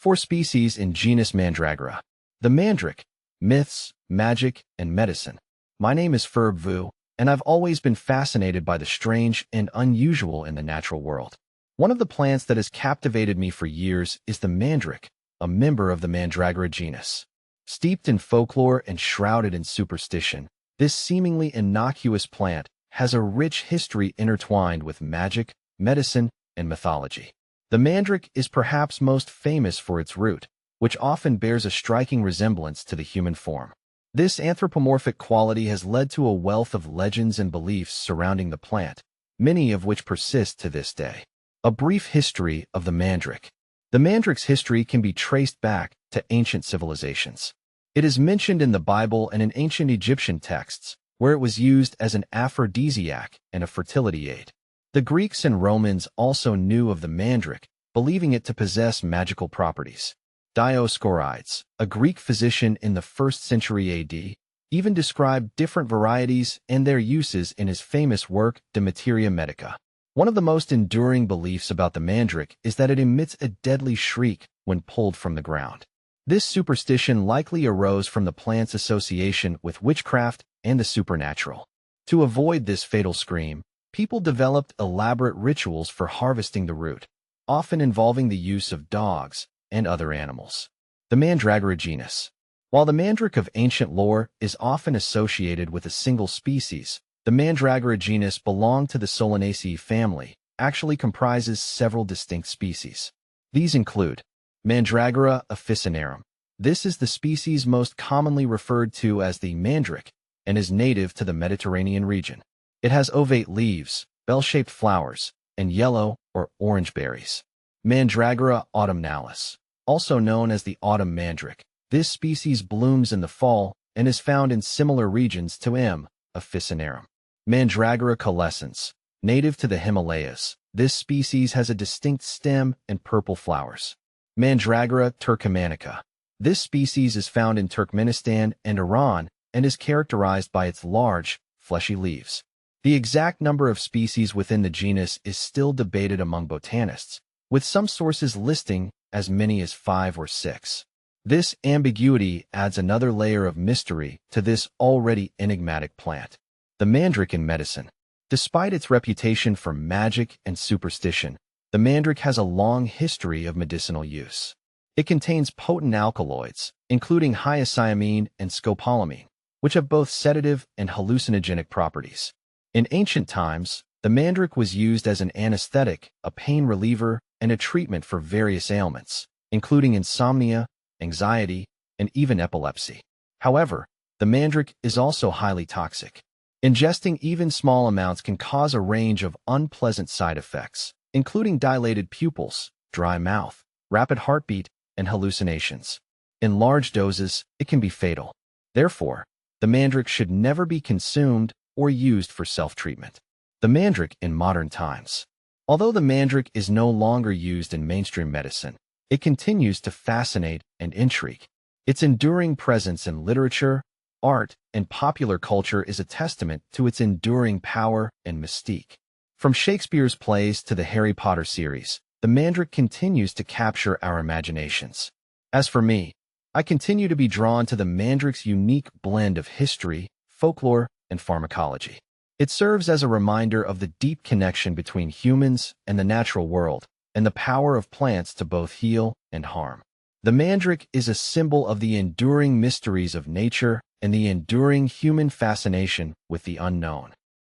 4 species in genus Mandragora. The mandrake, myths, magic, and medicine. My name is Ferb Vu, and I've always been fascinated by the strange and unusual in the natural world. One of the plants that has captivated me for years is the mandrake, a member of the Mandragora genus. Steeped in folklore and shrouded in superstition, this seemingly innocuous plant has a rich history intertwined with magic, medicine, and mythology. The mandrake is perhaps most famous for its root, which often bears a striking resemblance to the human form. This anthropomorphic quality has led to a wealth of legends and beliefs surrounding the plant, many of which persist to this day. A brief history of the mandrake. The mandrake's history can be traced back to ancient civilizations. It is mentioned in the Bible and in ancient Egyptian texts, where it was used as an aphrodisiac and a fertility aid. The Greeks and Romans also knew of the mandrake, believing it to possess magical properties. Dioscorides, a Greek physician in the 1st century AD, even described different varieties and their uses in his famous work De Materia Medica. One of the most enduring beliefs about the mandrake is that it emits a deadly shriek when pulled from the ground. This superstition likely arose from the plant's association with witchcraft and the supernatural. To avoid this fatal scream, people developed elaborate rituals for harvesting the root, often involving the use of dogs and other animals. The Mandragora genus. While the mandrake of ancient lore is often associated with a single species, the Mandragora genus belonged to the Solanaceae family, actually comprises several distinct species. These include Mandragora officinarum. This is the species most commonly referred to as the mandrake and is native to the Mediterranean region. It has ovate leaves, bell-shaped flowers, and yellow or orange berries. Mandragora autumnalis, also known as the autumn mandrake. This species blooms in the fall and is found in similar regions to M. officinarum. Mandragora caulescens, native to the Himalayas. This species has a distinct stem and purple flowers. Mandragora turcomanica. This species is found in Turkmenistan and Iran and is characterized by its large, fleshy leaves. The exact number of species within the genus is still debated among botanists, with some sources listing as many as 5 or 6. This ambiguity adds another layer of mystery to this already enigmatic plant. The mandrake in medicine. Despite its reputation for magic and superstition, the mandrake has a long history of medicinal use. It contains potent alkaloids, including hyoscyamine and scopolamine, which have both sedative and hallucinogenic properties. In ancient times, the mandrake was used as an anesthetic, a pain reliever, and a treatment for various ailments, including insomnia, anxiety, and even epilepsy. However, the mandrake is also highly toxic. Ingesting even small amounts can cause a range of unpleasant side effects, including dilated pupils, dry mouth, rapid heartbeat, and hallucinations. In large doses, it can be fatal. Therefore, the mandrake should never be consumed or used for self-treatment. The mandrake in modern times. Although the mandrake is no longer used in mainstream medicine, it continues to fascinate and intrigue. Its enduring presence in literature, art, and popular culture is a testament to its enduring power and mystique. From Shakespeare's plays to the Harry Potter series, the mandrake continues to capture our imaginations. As for me, I continue to be drawn to the mandrake's unique blend of history, folklore, and pharmacology. It serves as a reminder of the deep connection between humans and the natural world, and the power of plants to both heal and harm. The mandrake is a symbol of the enduring mysteries of nature and the enduring human fascination with the unknown.